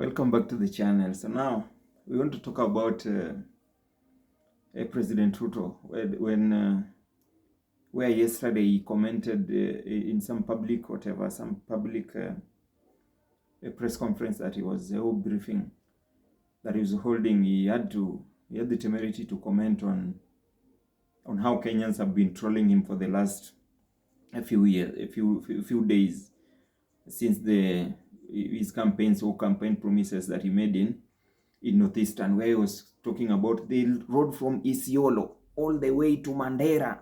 Welcome back to the channel. So now we want to talk about President Ruto where yesterday he commented in some public a press conference that he was briefing that he was holding. He had the temerity to comment on how Kenyans have been trolling him for the last few days since his campaign promises that he made in Northeastern, where he was talking about the road from Isiolo all the way to Mandera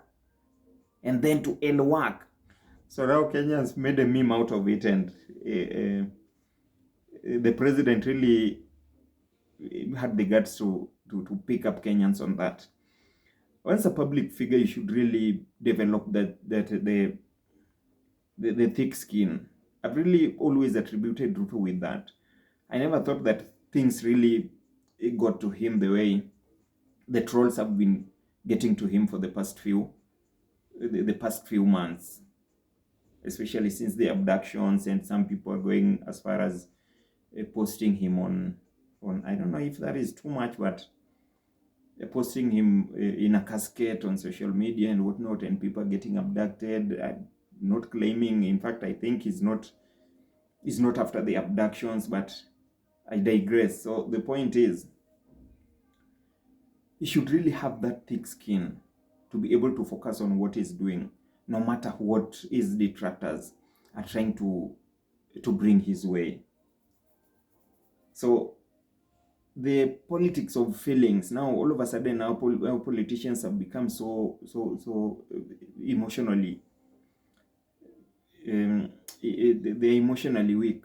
and then to Elwak. So now Kenyans made a meme out of it, and the president really had the guts to pick up Kenyans on that. Once a public figure, you should really develop the thick skin. I've really always attributed Ruto with that. I never thought that things really got to him the way the trolls have been getting to him for the past few months, especially since the abductions, and some people are going as far as posting him on I don't know if that is too much, but posting him in a casket on social media and whatnot, and people are getting abducted. Not claiming, in fact, I think he's not after the abductions, but I digress. So the point is, he should really have that thick skin to be able to focus on what he's doing, no matter what his detractors are trying to bring his way. So the politics of feelings, now all of a sudden our politicians have become so emotionally they're emotionally weak,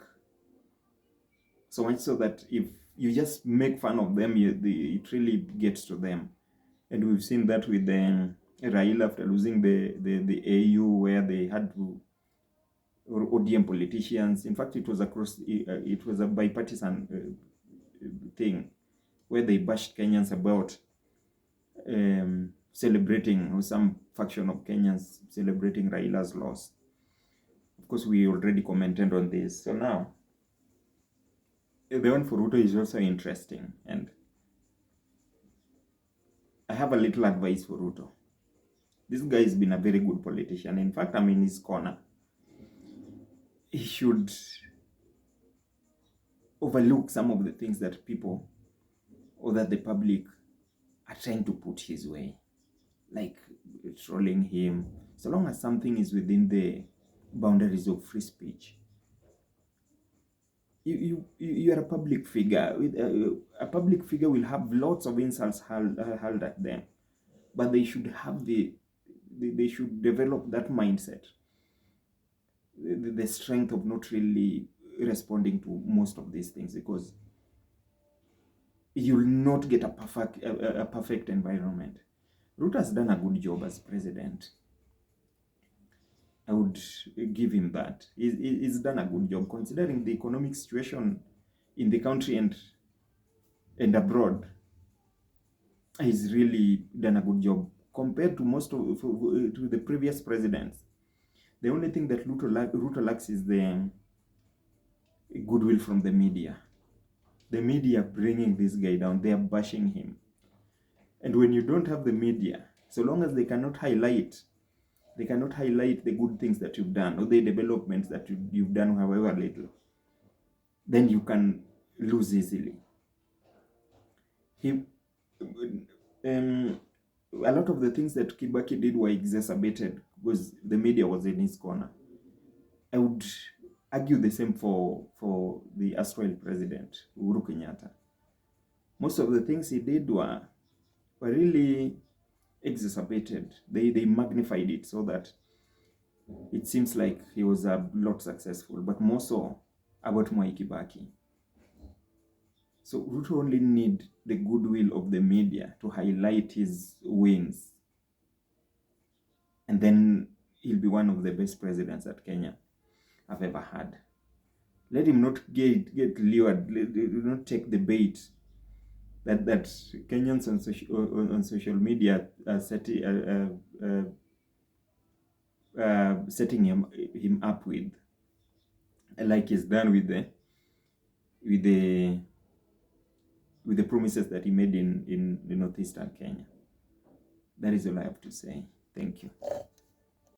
so much so that if you just make fun of them, it really gets to them. And we've seen that with Raila after losing the AU, where they had to, or ODM politicians. In fact, it was a bipartisan thing, where they bashed Kenyans about celebrating, or some faction of Kenyans celebrating Raila's loss. Of course, we already commented on this. So now, the one for Ruto is also interesting, and I have a little advice for Ruto. This guy has been a very good politician. In fact, I'm in his corner. He should overlook some of the things that people, or that the public, are trying to put his way, like trolling him. So long as something is within the boundaries of free speech. You are a public figure. A public figure will have lots of insults hurled at them, but they should have they should develop that mindset, the strength of not really responding to most of these things, because you'll not get a perfect environment. Ruto has done a good job as president. I would give him that. He's done a good job, considering the economic situation in the country and abroad. He's really done a good job compared to most of to the previous presidents. The only thing that Ruto lacks is the goodwill from the media. The media bringing this guy down, they are bashing him. And when you don't have the media, so long as they cannot highlight the good things that you've done, or the developments that you've done, however little, then you can lose easily. A lot of the things that Kibaki did were exacerbated because the media was in his corner. I would argue the same for the erstwhile president, Uhuru Kenyatta. Most of the things he did were really exacerbated. They magnified it so that it seems like he was a lot successful, but more so about Mwai Kibaki. So Ruto only need the goodwill of the media to highlight his wins, and then he'll be one of the best presidents that Kenya have ever had. Let him not get lured. Do not take the bait that Kenyans on social media are setting him up with, like he's done with with the promises that he made in northeastern Kenya. That is all I have to say. Thank you.